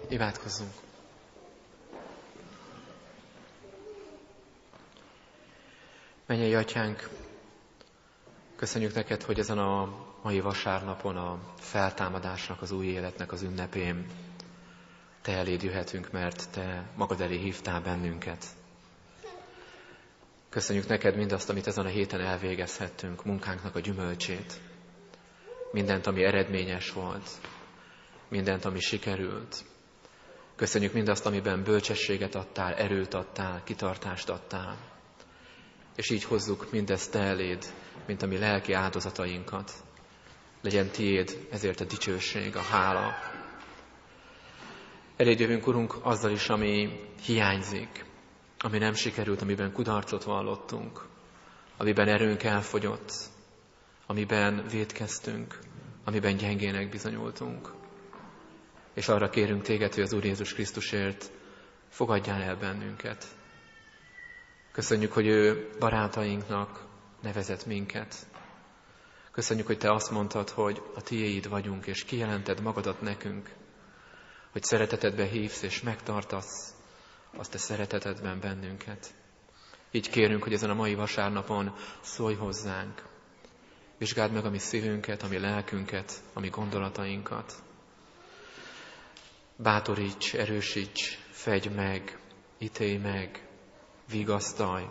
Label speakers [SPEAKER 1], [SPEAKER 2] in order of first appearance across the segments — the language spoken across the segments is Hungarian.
[SPEAKER 1] Imádkozzunk! Mennyei Atyánk, köszönjük neked, hogy ezen a mai vasárnapon, a feltámadásnak, az új életnek az ünnepén te eléd jöhetünk, mert te magad elé hívtál bennünket. Köszönjük neked mindazt, amit ezen a héten elvégezhettünk, munkánknak a gyümölcsét. Mindent, ami eredményes volt, mindent, ami sikerült. Köszönjük mindazt, amiben bölcsességet adtál, erőt adtál, kitartást adtál. És így hozzuk mindezt te eléd, mint a mi lelki áldozatainkat. Legyen tiéd ezért a dicsőség, a hála. Eléd jövünk, Urunk, azzal is, ami hiányzik, ami nem sikerült, amiben kudarcot vallottunk, amiben erőnk elfogyott, amiben vétkeztünk, amiben gyengének bizonyultunk. És arra kérünk téged, hogy az Úr Jézus Krisztusért fogadjál el bennünket. Köszönjük, hogy ő barátainknak nevezett minket. Köszönjük, hogy te azt mondtad, hogy a tiéid vagyunk, és kijelented magadat nekünk, hogy szeretetedbe hívsz és megtartasz azt a szeretetedben bennünket. Így kérünk, hogy ezen a mai vasárnapon szólj hozzánk. Vizsgáld meg a mi szívünket, a mi lelkünket, a mi gondolatainkat. Bátoríts, erősíts, fedj meg, ítélj meg, vigasztalj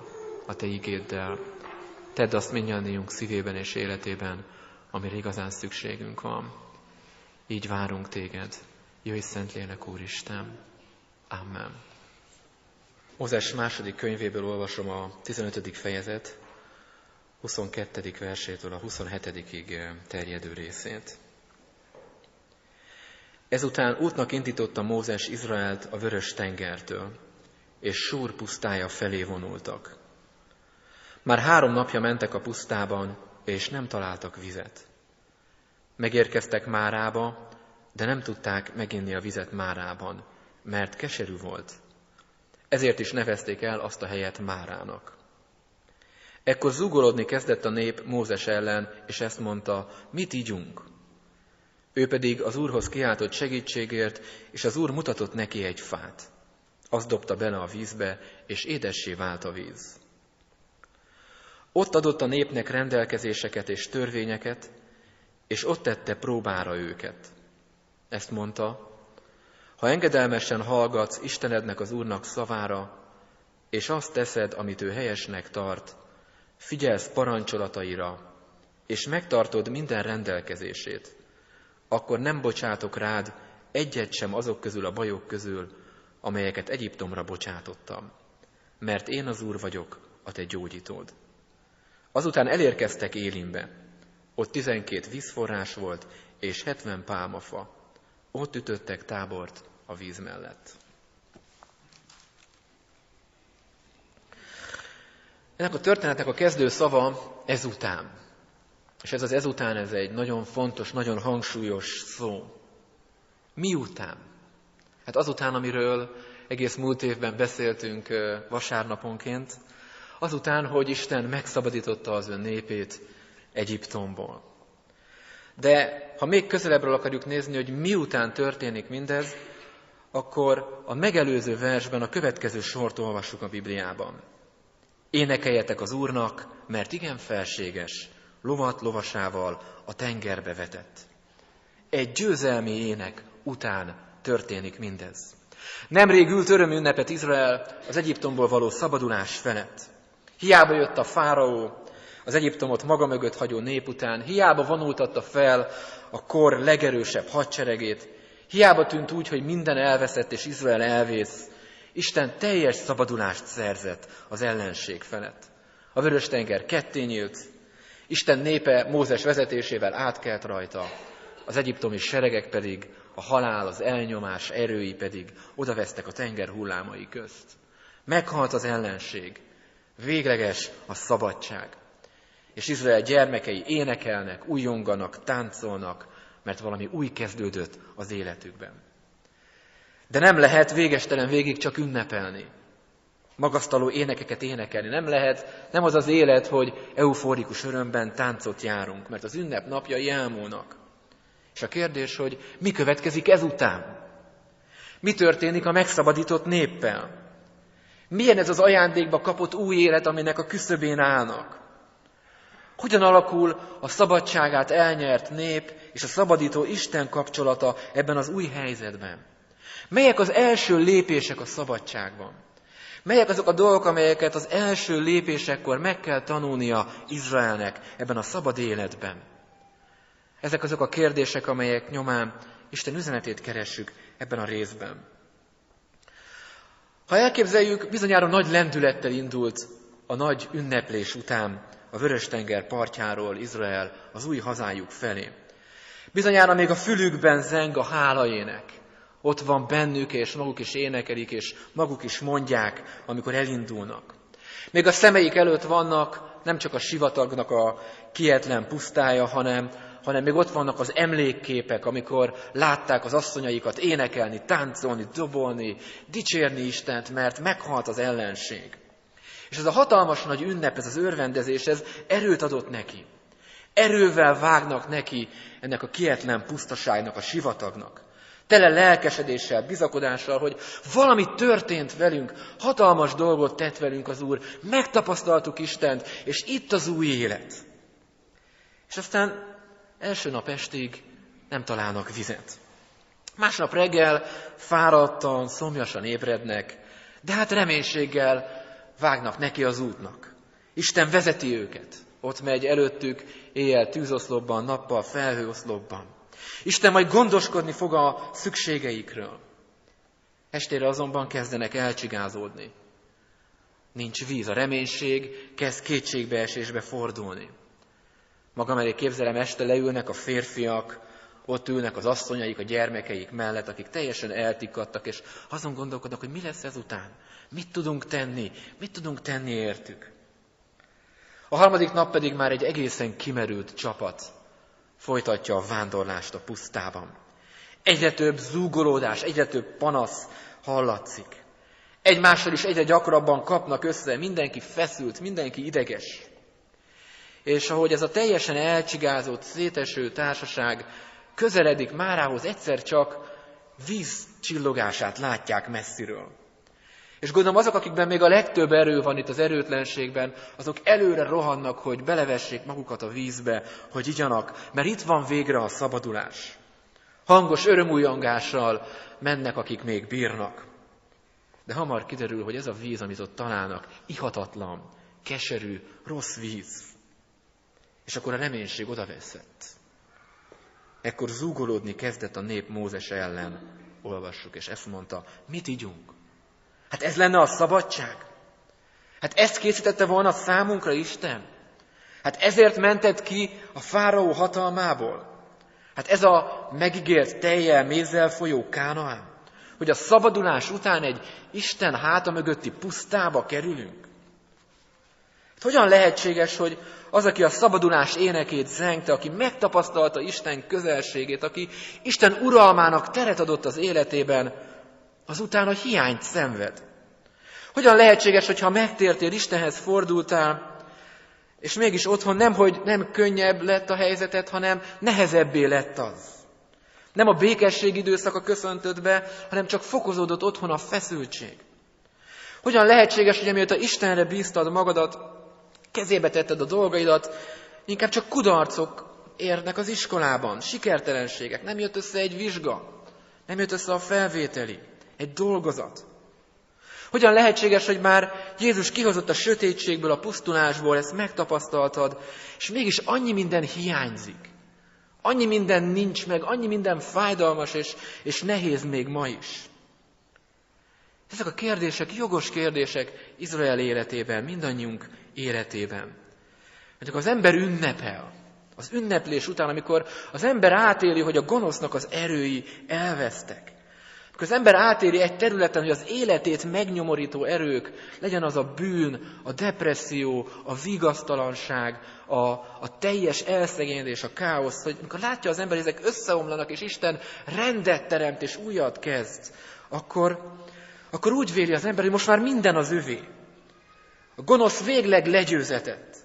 [SPEAKER 1] a te igéddel. Tedd azt mindnyájunk szívében és életében, amire igazán szükségünk van. Így várunk téged. Jöjj, Szentlélek, Úristen! Amen. Mózes második könyvéből olvasom a 15. fejezet, 22. versétől a 27. terjedő részét. Ezután útnak indította Mózes Izraelt a Vörös-tengertől, és Súr pusztája felé vonultak. Már 3 napja mentek a pusztában, és nem találtak vizet. Megérkeztek Márába, de nem tudták meginni a vizet Márában, mert keserű volt. Ezért is nevezték el azt a helyet Márának. Ekkor zúgolódni kezdett a nép Mózes ellen, és ezt mondta, mit ígyunk? Ő pedig az Úrhoz kiáltott segítségért, és az Úr mutatott neki egy fát. Azt dobta bele a vízbe, és édessé vált a víz. Ott adott a népnek rendelkezéseket és törvényeket, és ott tette próbára őket. Ezt mondta, ha engedelmesen hallgatsz Istenednek, az Úrnak szavára, és azt teszed, amit ő helyesnek tart, figyelsz parancsolataira, és megtartod minden rendelkezését, akkor nem bocsátok rád egyet sem azok közül a bajok közül, amelyeket Egyiptomra bocsátottam, mert én az Úr vagyok, a te gyógyítód. Azután elérkeztek Élimbe, ott 12 vízforrás volt, és 70 pálmafa. Ott ütöttek tábort a víz mellett. Ennek a történetnek a kezdő szava ezután. És ez az ezután, ez egy nagyon fontos, nagyon hangsúlyos szó. Miután? Hát azután, amiről egész múlt évben beszéltünk vasárnaponként, azután, hogy Isten megszabadította az ön népét Egyiptomból. De ha még közelebbről akarjuk nézni, hogy miután történik mindez, akkor a megelőző versben a következő sort olvassuk a Bibliában. Énekeljetek az Úrnak, mert igen felséges, lovat lovasával a tengerbe vetett. Egy győzelmi ének után történik mindez. Nemrég ült örömünnepet Izrael az Egyiptomból való szabadulás felett. Hiába jött a fáraó, az Egyiptomot maga mögött hagyó nép után, hiába vonultatta fel a kor legerősebb hadseregét, hiába tűnt úgy, hogy minden elveszett és Izrael elvész, Isten teljes szabadulást szerzett az ellenség felett. A Vörös-tenger ketté nyílt, Isten népe Mózes vezetésével átkelt rajta, az egyiptomi seregek pedig, a halál, az elnyomás erői pedig odavesztek a tenger hullámai közt. Meghalt az ellenség, végleges a szabadság. És Izrael gyermekei énekelnek, újjonganak, táncolnak, mert valami új kezdődött az életükben. De nem lehet végestelen végig csak ünnepelni, magasztaló énekeket énekelni. Nem az az élet, hogy euforikus örömben táncot járunk, mert az ünnep napjai elmúlnak. És a kérdés, hogy mi következik ezután? Mi történik a megszabadított néppel? Milyen ez az ajándékba kapott új élet, aminek a küszöbén állnak? Hogyan alakul a szabadságát elnyert nép és a szabadító Isten kapcsolata ebben az új helyzetben? Melyek az első lépések a szabadságban? Melyek azok a dolgok, amelyeket az első lépésekkor meg kell tanulnia Izraelnek ebben a szabad életben? Ezek azok a kérdések, amelyek nyomán Isten üzenetét keressük ebben a részben. Ha elképzeljük, bizonyára nagy lendülettel indult a nagy ünneplés után a Vörös-tenger partjáról Izrael az új hazájuk felé. Bizonyára még a fülükben zeng a hálaének. Ott van bennük, és maguk is énekelik, és maguk is mondják, amikor elindulnak. Még a szemeik előtt vannak nem csak a sivatagnak a kietlen pusztája, hanem még ott vannak az emlékképek, amikor látták az asszonyaikat énekelni, táncolni, dobolni, dicsérni Istent, mert meghalt az ellenség. És ez a hatalmas nagy ünnep, ez az örvendezés, ez erőt adott neki. Erővel vágnak neki ennek a kietlen pusztaságnak, a sivatagnak. Tele lelkesedéssel, bizakodással, hogy valami történt velünk, hatalmas dolgot tett velünk az Úr, megtapasztaltuk Istent, és itt az új élet. És aztán első nap estig nem találnak vizet. Másnap reggel fáradtan, szomjasan ébrednek, de hát reménységgel vágnak neki az útnak. Isten vezeti őket. Ott megy előttük éjjel tűzoszlopban, nappal felhőoszlopban. Isten majd gondoskodni fog a szükségeikről. Estére azonban kezdenek elcsigázódni. Nincs víz, a reménység kezd kétségbeesésbe fordulni. Magam elé képzelem, este leülnek a férfiak, ott ülnek az asszonyaik, a gyermekeik mellett, akik teljesen eltikkadtak, és azon gondolkodnak, hogy mi lesz ezután, mit tudunk tenni értük. A harmadik nap pedig már egy egészen kimerült csapat folytatja a vándorlást a pusztában. Egyre több zúgolódás, egyre több panasz hallatszik. Egymással is egyre gyakrabban kapnak össze, mindenki feszült, mindenki ideges. És ahogy ez a teljesen elcsigázott, széteső társaság közeledik márához, egyszer csak víz csillogását látják messziről. És gondolom azok, akikben még a legtöbb erő van itt az erőtlenségben, azok előre rohannak, hogy belevessék magukat a vízbe, hogy igyanak, mert itt van végre a szabadulás. Hangos örömújjongással mennek, akik még bírnak. De hamar kiderül, hogy ez a víz, amit ott találnak, ihatatlan, keserű, rossz víz. És akkor a reménység odaveszett. Ekkor zúgolódni kezdett a nép Mózes ellen. Olvassuk, és ezt mondta, mit igyunk? Hát ez lenne a szabadság? Hát ezt készítette volna számunkra Isten? Hát ezért mentett ki a fáraó hatalmából? Hát ez a megígért tejjel, mézzel folyó Kánaán? Hogy a szabadulás után egy Isten háta mögötti pusztába kerülünk? Hát hogyan lehetséges, hogy az, aki a szabadulás énekét zengte, aki megtapasztalta Isten közelségét, aki Isten uralmának teret adott az életében, azután a hiányt szenved? Hogyan lehetséges, hogyha megtértél, Istenhez fordultál, és mégis otthon nem könnyebb lett a helyzeted, hanem nehezebbé lett az? Nem a békesség időszaka köszöntött be, hanem csak fokozódott otthon a feszültség. Hogyan lehetséges, hogy amióta Istenre bíztad magadat, kezébe tetted a dolgaidat, inkább csak kudarcok érnek az iskolában, sikertelenségek, nem jött össze egy vizsga, nem jött össze a felvételi, egy dolgozat. Hogyan lehetséges, hogy már Jézus kihozott a sötétségből, a pusztulásból, ezt megtapasztaltad, és mégis annyi minden hiányzik. Annyi minden nincs meg, annyi minden fájdalmas és nehéz még ma is. Ezek a kérdések, jogos kérdések Izrael életében, mindannyiunk életében. Mert az ember ünnepel. Az ünneplés után, amikor az ember átéli, hogy a gonosznak az erői elvesztek. Amikor az ember átéli egy területen, hogy az életét megnyomorító erők, legyen az a bűn, a depresszió, a vigasztalanság, a teljes elszegényedés, a káosz, hogy amikor látja az ember, hogy ezek összeomlanak, és Isten rendet teremt, és újat kezd, akkor úgy véli az ember, hogy most már minden az övé. A gonosz végleg legyőzetett.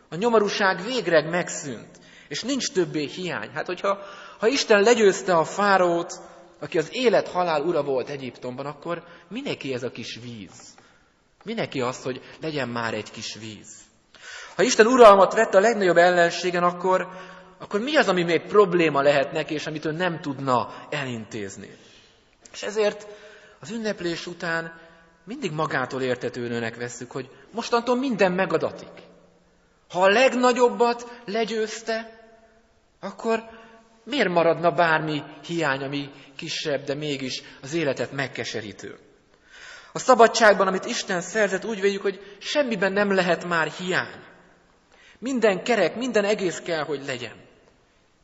[SPEAKER 1] A nyomorúság végleg megszűnt. És nincs többé hiány. Hát hogyha Isten legyőzte a fáraót, aki az élet-halál ura volt Egyiptomban, akkor mindenki ez a kis víz? Mindenki az, hogy legyen már egy kis víz? Ha Isten uralmat vett a legnagyobb ellenségen, akkor mi az, ami még probléma lehet neki, és amit ő nem tudna elintézni? És ezért az ünneplés után mindig magától értetődőnek vesszük, hogy mostantól minden megadatik. Ha a legnagyobbat legyőzte, akkor miért maradna bármi hiány, ami kisebb, de mégis az életet megkeserítő? A szabadságban, amit Isten szerzett, úgy véljük, hogy semmiben nem lehet már hiány. Minden kerek, minden egész kell, hogy legyen.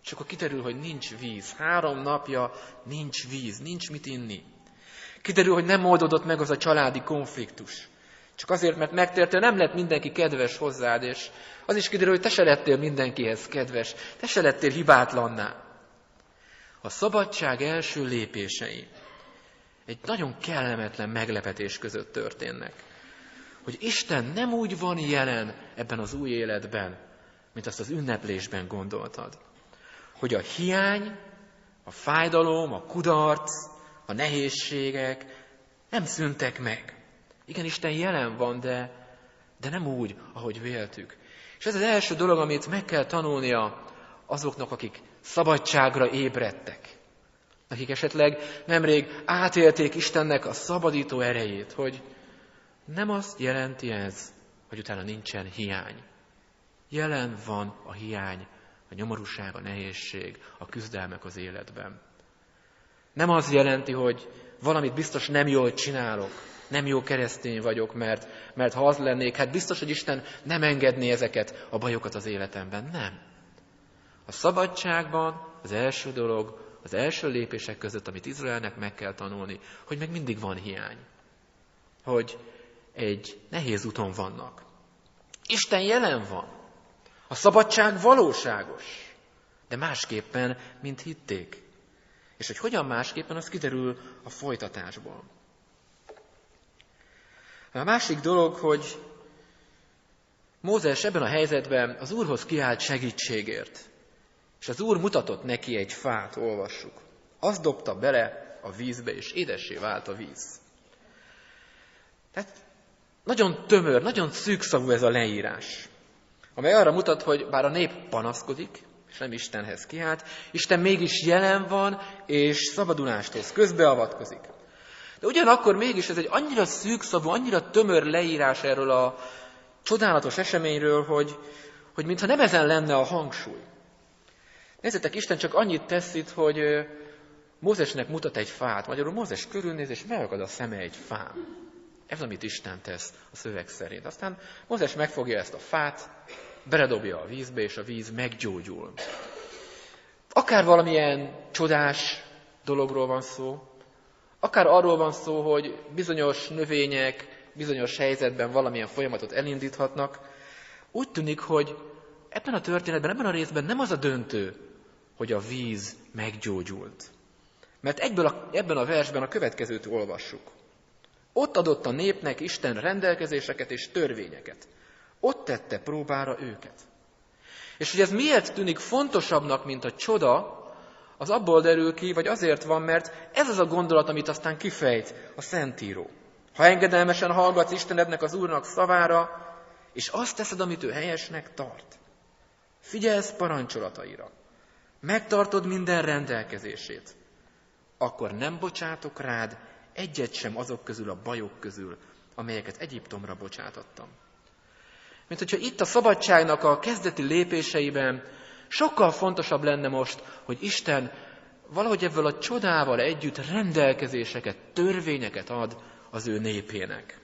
[SPEAKER 1] És akkor kiderül, hogy nincs víz. 3 napja nincs víz, nincs mit inni. Kiderül, hogy nem oldódott meg az a családi konfliktus. Csak azért, mert megtértél, nem lett mindenki kedves hozzád, és az is kiderül, hogy te se lettél mindenkihez kedves, te se lettél hibátlanná. A szabadság első lépései egy nagyon kellemetlen meglepetés között történnek. Hogy Isten nem úgy van jelen ebben az új életben, mint azt az ünneplésben gondoltad. Hogy a hiány, a fájdalom, a kudarc, a nehézségek nem szűntek meg. Igen, Isten jelen van, de nem úgy, ahogy véltük. És ez az első dolog, amit meg kell tanulnia azoknak, akik szabadságra ébredtek. Akik esetleg nemrég átélték Istennek a szabadító erejét, hogy nem azt jelenti ez, hogy utána nincsen hiány. Jelen van a hiány, a nyomorúság, a nehézség, a küzdelmek az életben. Nem az jelenti, hogy valamit biztos nem jól csinálok, nem jó keresztény vagyok, mert ha az lennék, hát biztos, hogy Isten nem engedné ezeket a bajokat az életemben. Nem. A szabadságban az első dolog, az első lépések között, amit Izraelnek meg kell tanulni, hogy még mindig van hiány. Hogy egy nehéz úton vannak. Isten jelen van. A szabadság valóságos, de másképpen, mint hitték. És hogy hogyan másképpen, az kiderül a folytatásból. A másik dolog, hogy Mózes ebben a helyzetben az Úrhoz kiált segítségért. És az Úr mutatott neki egy fát, olvassuk. Azt dobta bele a vízbe, és édessé vált a víz. Tehát nagyon tömör, nagyon szűkszavú ez a leírás, amely arra mutat, hogy bár a nép panaszkodik, és nem Istenhez kiált, Isten mégis jelen van, és szabadulást hoz, közbeavatkozik. De ugyanakkor mégis ez egy annyira szűkszavú, annyira tömör leírás erről a csodálatos eseményről, hogy mintha nem ezen lenne a hangsúly. Nézzétek, Isten csak annyit tesz itt, hogy Mózesnek mutat egy fát. Magyarul Mózes körülnéz, és megakad a szeme egy fán. Ez, amit Isten tesz a szöveg szerint. Aztán Mózes megfogja ezt a fát, beledobja a vízbe, és a víz meggyógyul. Akár valamilyen csodás dologról van szó, akár arról van szó, hogy bizonyos növények bizonyos helyzetben valamilyen folyamatot elindíthatnak, úgy tűnik, hogy ebben a történetben, ebben a részben nem az a döntő, hogy a víz meggyógyult. Mert ebben a versben a következőt olvassuk. Ott adott a népnek Isten rendelkezéseket és törvényeket. Ott tette próbára őket. És hogy ez miért tűnik fontosabbnak, mint a csoda, az abból derül ki, vagy azért van, mert ez az a gondolat, amit aztán kifejt a Szentíró. Ha engedelmesen hallgatsz Istenednek, az Úrnak szavára, és azt teszed, amit ő helyesnek tart. Figyelsz parancsolataira. Megtartod minden rendelkezését. Akkor nem bocsátok rád egyet sem azok közül a bajok közül, amelyeket Egyiptomra bocsátottam. Mint hogyha itt a szabadságnak a kezdeti lépéseiben sokkal fontosabb lenne most, hogy Isten valahogy ebből a csodával együtt rendelkezéseket, törvényeket ad az ő népének.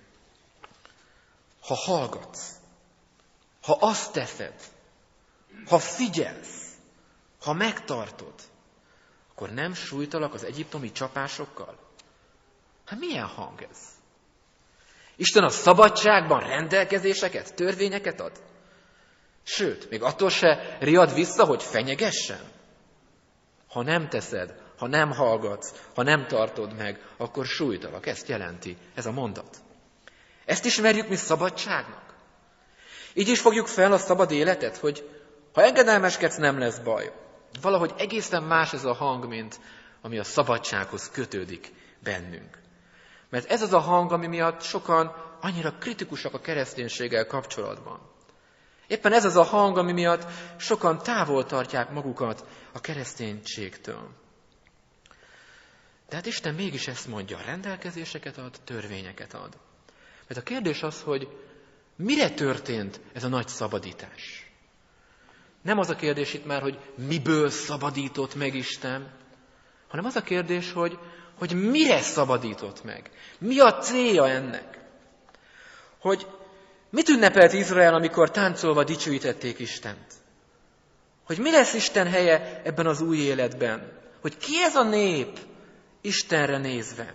[SPEAKER 1] Ha hallgatsz, ha azt teszed, ha figyelsz, ha megtartod, akkor nem sújtalak az egyiptomi csapásokkal? Hát milyen hang ez? Isten a szabadságban rendelkezéseket, törvényeket ad? Sőt, még attól se riad vissza, hogy fenyegessen? Ha nem teszed, ha nem hallgatsz, ha nem tartod meg, akkor sújtalak. Ezt jelenti ez a mondat. Ezt ismerjük mi szabadságnak. Így is fogjuk fel a szabad életet, hogy ha engedelmeskedsz, nem lesz baj. Valahogy egészen más ez a hang, mint ami a szabadsághoz kötődik bennünk. Mert ez az a hang, ami miatt sokan annyira kritikusak a kereszténységgel kapcsolatban. Éppen ez az a hang, ami miatt sokan távol tartják magukat a kereszténységtől. De hát Isten mégis ezt mondja, rendelkezéseket ad, törvényeket ad. Mert a kérdés az, hogy mire történt ez a nagy szabadítás? Nem az a kérdés itt már, hogy miből szabadított meg Isten, hanem az a kérdés, hogy mire szabadított meg? Mi a célja ennek? Hogy mit ünnepelt Izrael, amikor táncolva dicsőítették Istent? Hogy mi lesz Isten helye ebben az új életben? Hogy ki ez a nép Istenre nézve?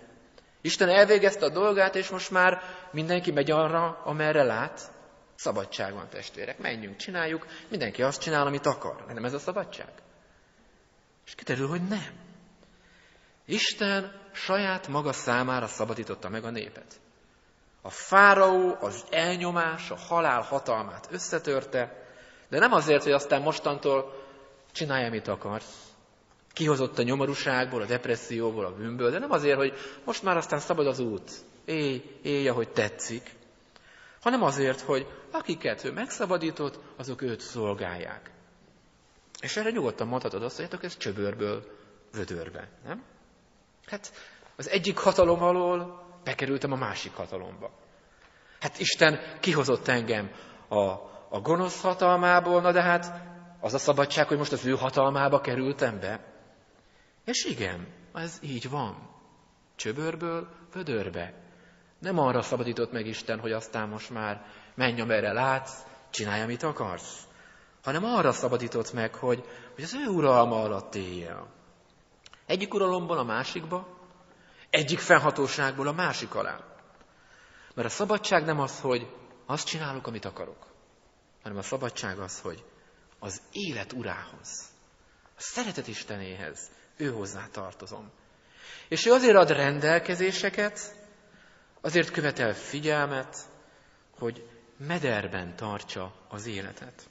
[SPEAKER 1] Isten elvégezte a dolgát, és most már mindenki megy arra, amerre lát. Szabadság van, testvérek, menjünk, csináljuk, mindenki azt csinál, amit akar. Nem ez a szabadság? És kiderül, hogy nem. Isten saját maga számára szabadította meg a népet. A fáraó, az elnyomás, a halál hatalmát összetörte, de nem azért, hogy aztán mostantól csinálj, amit akarsz. Kihozott a nyomorúságból, a depresszióból, a bűnből, de nem azért, hogy most már aztán szabad az út, élj, ahogy tetszik, hanem azért, hogy akiket ő megszabadított, azok őt szolgálják. És erre nyugodtan mondhatod azt, hogy ez csöbörből vödörbe, nem? Hát az egyik hatalom alól bekerültem a másik hatalomba. Hát Isten kihozott engem a gonosz hatalmából, na de hát az a szabadság, hogy most az ő hatalmába kerültem be. És igen, ez így van. Csöbörből vödörbe. Nem arra szabadított meg Isten, hogy aztán most már menj, amerre látsz, csinálj, amit akarsz, hanem arra szabadított meg, hogy az ő uralma alatt éljél. Egyik uralomból a másikba, egyik fennhatóságból a másik alá. Mert a szabadság nem az, hogy azt csinálok, amit akarok, hanem a szabadság az, hogy az élet urához, a szeretet Istenéhez, ő hozzá tartozom. És ő azért ad rendelkezéseket, azért követel figyelmet, hogy mederben tartsa az életet.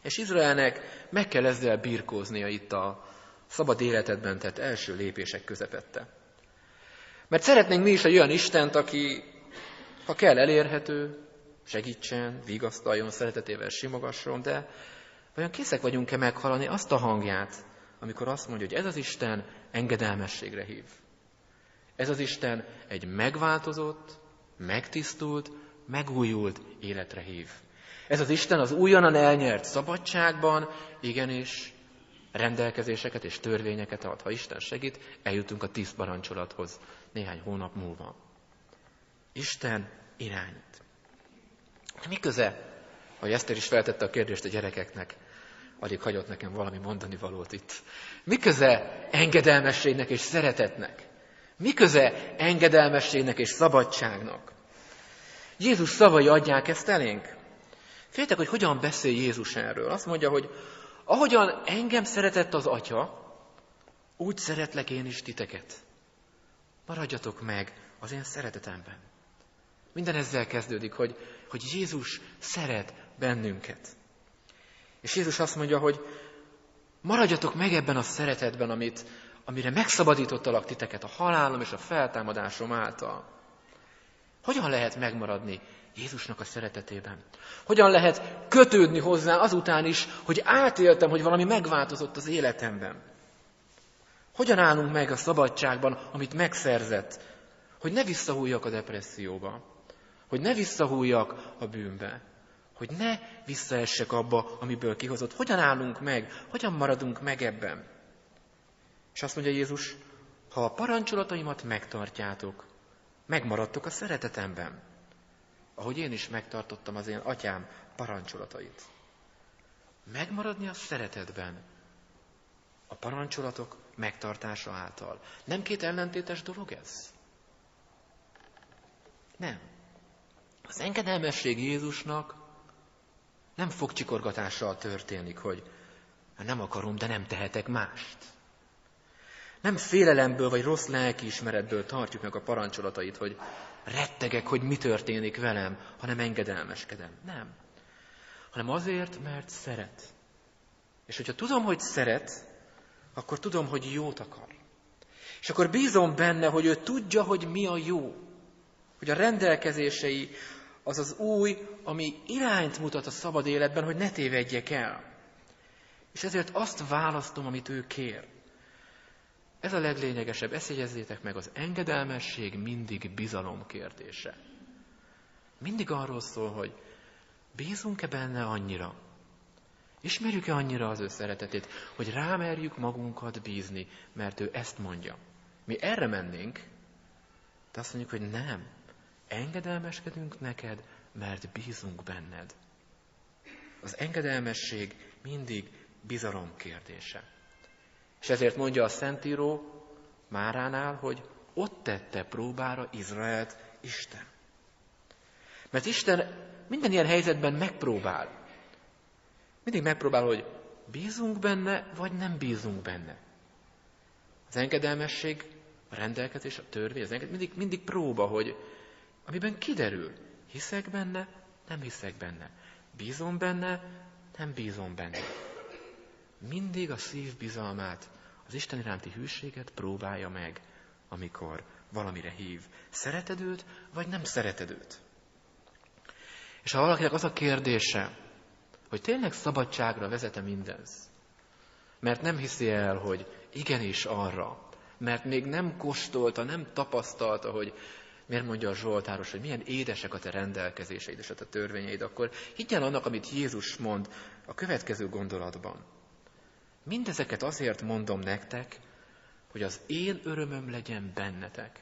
[SPEAKER 1] És Izraelnek meg kell ezzel birkóznia itt a szabad életedben tett első lépések közepette. Mert szeretnénk mi is egy olyan Istent, aki, ha kell, elérhető, segítsen, vigasztaljon, szeretetével simogasson, de vajon készek vagyunk-e meghallani azt a hangját, amikor azt mondja, hogy ez az Isten engedelmességre hív. Ez az Isten egy megváltozott, megtisztult, megújult életre hív. Ez az Isten az újonnan elnyert szabadságban igenis rendelkezéseket és törvényeket ad. Ha Isten segít, eljutunk a 10 parancsolathoz néhány hónap múlva. Isten irányít. Mi köze, ahogy Eszter is feltette a kérdést a gyerekeknek, alig hagyott nekem valami mondani valót itt. Mi köze engedelmességnek és szeretetnek? Mi köze engedelmességnek és szabadságnak? Jézus szavai adják ezt elénk. Féltek, hogy hogyan beszél Jézus erről. Azt mondja, hogy ahogyan engem szeretett az Atya, úgy szeretlek én is titeket. Maradjatok meg az én szeretetemben. Minden ezzel kezdődik, hogy Jézus szeret bennünket. És Jézus azt mondja, hogy maradjatok meg ebben a szeretetben, amire megszabadítottalak titeket a halálom és a feltámadásom által. Hogyan lehet megmaradni Jézusnak a szeretetében? Hogyan lehet kötődni hozzá azután is, hogy átéltem, hogy valami megváltozott az életemben? Hogyan állunk meg a szabadságban, amit megszerzett, hogy ne visszahújjak a depresszióba, hogy ne visszahújjak a bűnbe, hogy ne visszaessek abba, amiből kihozott. Hogyan állunk meg? Hogyan maradunk meg ebben? És azt mondja Jézus, ha a parancsolataimat megtartjátok, megmaradtok a szeretetemben, ahogy én is megtartottam az én atyám parancsolatait. Megmaradni a szeretetben, a parancsolatok megtartása által. Nem két ellentétes dolog ez? Nem. Az engedelmesség Jézusnak nem fogcsikorgatással történik, hogy nem akarom, de nem tehetek mást. Nem félelemből vagy rossz lelkiismeretből tartjuk meg a parancsolatait, hogy rettegek, hogy mi történik velem, hanem engedelmeskedem. Nem. Hanem azért, mert szeret. És hogyha tudom, hogy szeret, akkor tudom, hogy jót akar. És akkor bízom benne, hogy ő tudja, hogy mi a jó. Hogy a rendelkezései az az új, ami irányt mutat a szabad életben, hogy ne tévedjek el. És ezért azt választom, amit ő kér. Ez a leglényegesebb, ezt jegyezzétek meg, az engedelmesség mindig bizalom kérdése. Mindig arról szól, hogy bízunk-e benne annyira, ismerjük-e annyira az ő szeretetét, hogy rámerjük magunkat bízni, mert ő ezt mondja. Mi erre mennénk, de azt mondjuk, hogy nem, engedelmeskedünk neked, mert bízunk benned. Az engedelmesség mindig bizalom kérdése. És ezért mondja a Szentíró Máránál, hogy ott tette próbára Izraelt Isten. Mert Isten minden ilyen helyzetben megpróbál. Mindig megpróbál, hogy bízunk benne, vagy nem bízunk benne. Az engedelmesség, a rendelkezés, a törvény, mindig próba, hogy amiben kiderül, hiszek benne, nem hiszek benne. Bízom benne, nem bízom benne. Mindig a szív bizalmát, az Isten iránti hűséget próbálja meg, amikor valamire hív. Szereted őt, vagy nem szereted őt? És ha valakinek az a kérdése, hogy tényleg szabadságra vezet-e mindez, mert nem hiszi el, hogy igenis arra, mert még nem kóstolta, nem tapasztalta, hogy miért mondja a Zsoltáros, hogy milyen édesek a te rendelkezéseid és a te törvényeid, akkor higgyen annak, amit Jézus mond a következő gondolatban. Mindezeket azért mondom nektek, hogy az én örömöm legyen bennetek,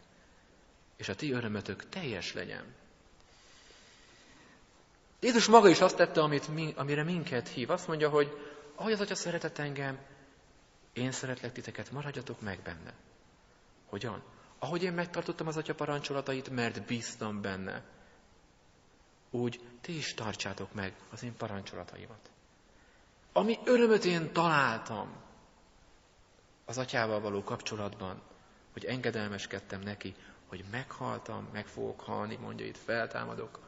[SPEAKER 1] és a ti örömötök teljes legyen. Jézus maga is azt tette, amire minket hív. Azt mondja, hogy ahogy az Atya szeretett engem, én szeretlek titeket, maradjatok meg benne. Hogyan? Ahogy én megtartottam az Atya parancsolatait, mert bíztam benne, úgy ti is tartsátok meg az én parancsolataimat. Ami örömöt én találtam az Atyával való kapcsolatban, hogy engedelmeskedtem neki, hogy meghaltam, meg fogok halni, mondja itt, feltámadok,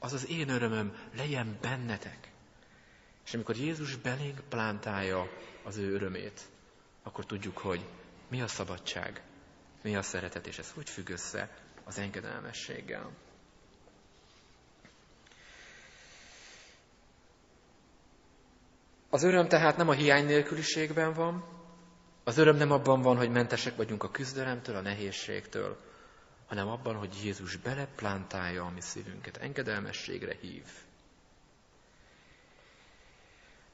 [SPEAKER 1] az az én örömöm legyen bennetek. És amikor Jézus belénk plántálja az ő örömét, akkor tudjuk, hogy mi a szabadság, mi a szeretet, és ez hogy függ össze az engedelmességgel. Az öröm tehát nem a hiány nélküliségben van, az öröm nem abban van, hogy mentesek vagyunk a küzdelemtől, a nehézségtől, hanem abban, hogy Jézus beleplántálja a mi szívünket, engedelmességre hív.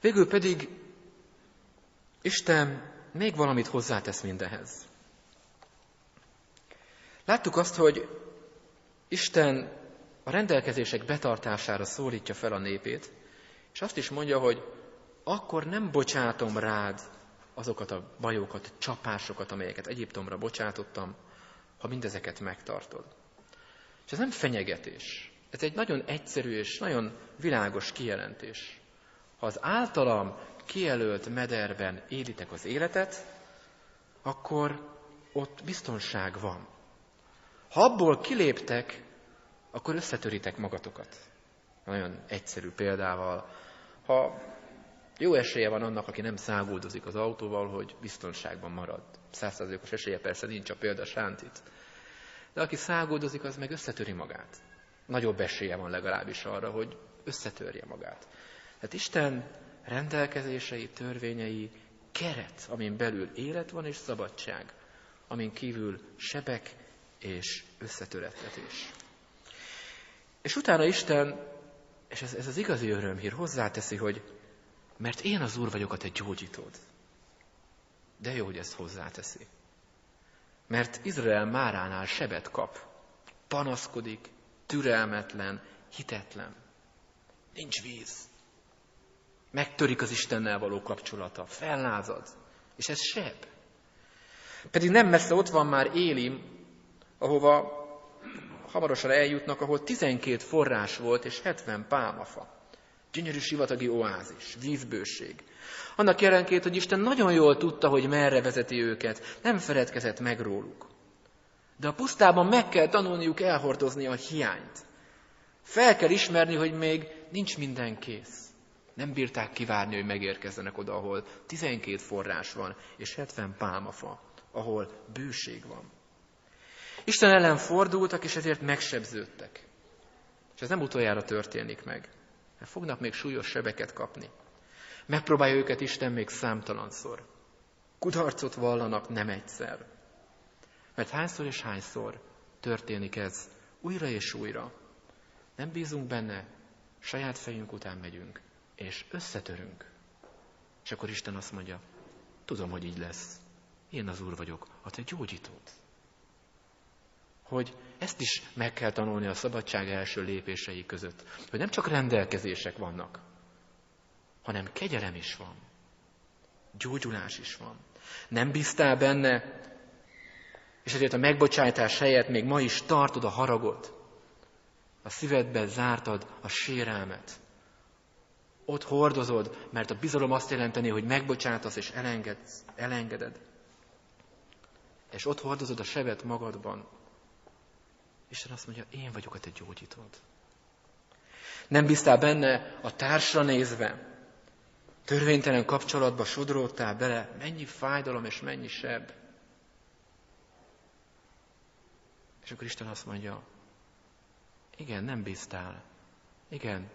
[SPEAKER 1] Végül pedig Isten még valamit hozzátesz mindenhez. Láttuk azt, hogy Isten a rendelkezések betartására szólítja fel a népét, és azt is mondja, hogy akkor nem bocsátom rád azokat a bajokat, csapásokat, amelyeket Egyiptomra bocsátottam, ha mindezeket megtartod. És ez nem fenyegetés. Ez egy nagyon egyszerű és nagyon világos kijelentés. Ha az általam kijelölt mederben élitek az életet, akkor ott biztonság van. Ha abból kiléptek, akkor összetöritek magatokat. Nagyon egyszerű példával. Ha jó esélye van annak, aki nem száguldozik az autóval, hogy biztonságban marad. 100%-os esélye persze nincs, a példa sántit. De aki száguldozik, az meg összetöri magát. Nagyobb esélye van legalábbis arra, hogy összetörje magát. Tehát Isten rendelkezései, törvényei keret, amin belül élet van és szabadság, amin kívül sebek és összetörettetés. És utána Isten, és ez az igazi örömhír, hozzáteszi, hogy mert én az Úr vagyok, a te gyógyítód. De jó, hogy ezt hozzáteszi. Mert Izrael Máránál sebet kap. Panaszkodik, türelmetlen, hitetlen. Nincs víz. Megtörik az Istennel való kapcsolata, fellázad. És ez seb. Pedig nem messze ott van már Élim, ahova hamarosan eljutnak, ahol 12 forrás volt és 70 pálmafa. Gyönyörű sivatagi oázis, vízbőség. Annak jelenkét, hogy Isten nagyon jól tudta, hogy merre vezeti őket, nem feledkezett meg róluk. De a pusztában meg kell tanulniuk elhordozni a hiányt. Fel kell ismerni, hogy még nincs minden kész. Nem bírták kivárni, hogy megérkezzenek oda, ahol 12 forrás van, és 70 pálmafa, ahol bőség van. Isten ellen fordultak, és ezért megsebződtek. És ez nem utoljára történik meg, mert fognak még súlyos sebeket kapni. Megpróbálja őket Isten még számtalanszor. Kudarcot vallanak nem egyszer. Mert hányszor és hányszor történik ez újra és újra. Nem bízunk benne, saját fejünk után megyünk, és összetörünk. És akkor Isten azt mondja, tudom, hogy így lesz. Én az Úr vagyok, a te gyógyítód. Hogy ezt is meg kell tanulni a szabadság első lépései között. Hogy nem csak rendelkezések vannak, hanem kegyelem is van. Gyógyulás is van. Nem bíztál benne, és ezért a megbocsátás helyett még ma is tartod a haragot. A szívedbe zártad a sérelmet. Ott hordozod, mert a bizalom azt jelenteni, hogy megbocsátasz és elengeded. És ott hordozod a sebet magadban. Isten azt mondja, én vagyok a te gyógyítód. Nem bíztál benne a társra nézve. Törvénytelen kapcsolatba sodródtál bele. Mennyi fájdalom és mennyi seb. És akkor Isten azt mondja, igen, nem bíztál. Igen,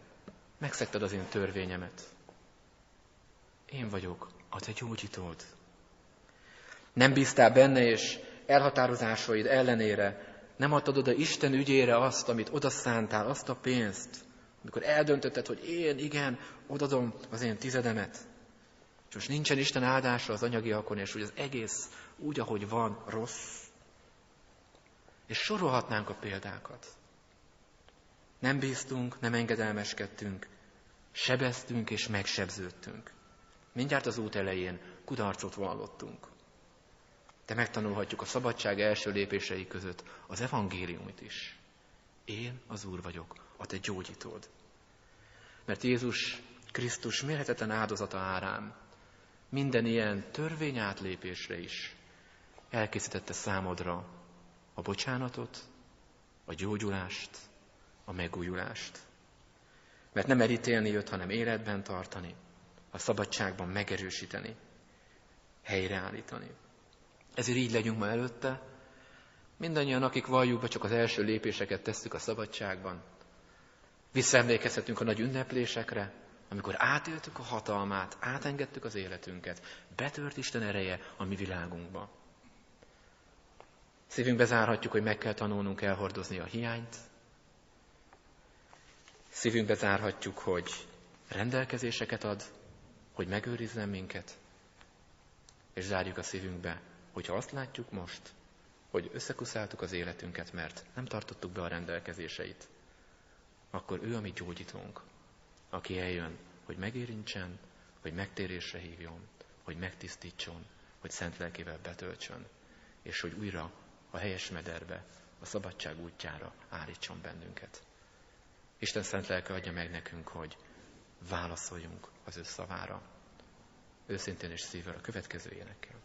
[SPEAKER 1] megszegted az én törvényemet. Én vagyok a te gyógyítód. Nem bíztál benne, és elhatározásaid ellenére nem adtad oda Isten ügyére azt, amit odaszántál, azt a pénzt, amikor eldöntötted, hogy én, igen, odadom az én tizedemet. És most nincsen Isten áldása az anyagiakon, és hogy az egész úgy, ahogy van, rossz. És sorolhatnánk a példákat. Nem bíztunk, nem engedelmeskedtünk, sebeztünk és megsebződtünk. Mindjárt az út elején kudarcot vallottunk. De megtanulhatjuk a szabadság első lépései között az evangéliumot is. Én az Úr vagyok, a te gyógyítód. Mert Jézus Krisztus mérhetetlen áldozata árán minden ilyen törvényátlépésre is elkészítette számodra a bocsánatot, a gyógyulást, a megújulást. Mert nem elítélni jött, hanem életben tartani, a szabadságban megerősíteni, helyreállítani. Ezért így legyünk ma előtte, mindannyian, akik valljuk be, csak az első lépéseket tesszük a szabadságban. Visszaemlékezhetünk a nagy ünneplésekre, amikor átéltük a hatalmát, átengedtük az életünket, betört Isten ereje a mi világunkba. Szívünkbe zárhatjuk, hogy meg kell tanulnunk elhordozni a hiányt. Szívünkbe zárhatjuk, hogy rendelkezéseket ad, hogy megőrizzen minket. És zárjuk a szívünkbe, hogyha azt látjuk most, hogy összekuszáltuk az életünket, mert nem tartottuk be a rendelkezéseit, akkor ő a mi gyógyítónk, aki eljön, hogy megérintsen, hogy megtérésre hívjon, hogy megtisztítson, hogy szent lelkével betöltsön, és hogy újra a helyes mederbe, a szabadság útjára állítson bennünket. Isten szent lelke adja meg nekünk, hogy válaszoljunk az ő szavára. Őszintén és szívvel a következő énekkel.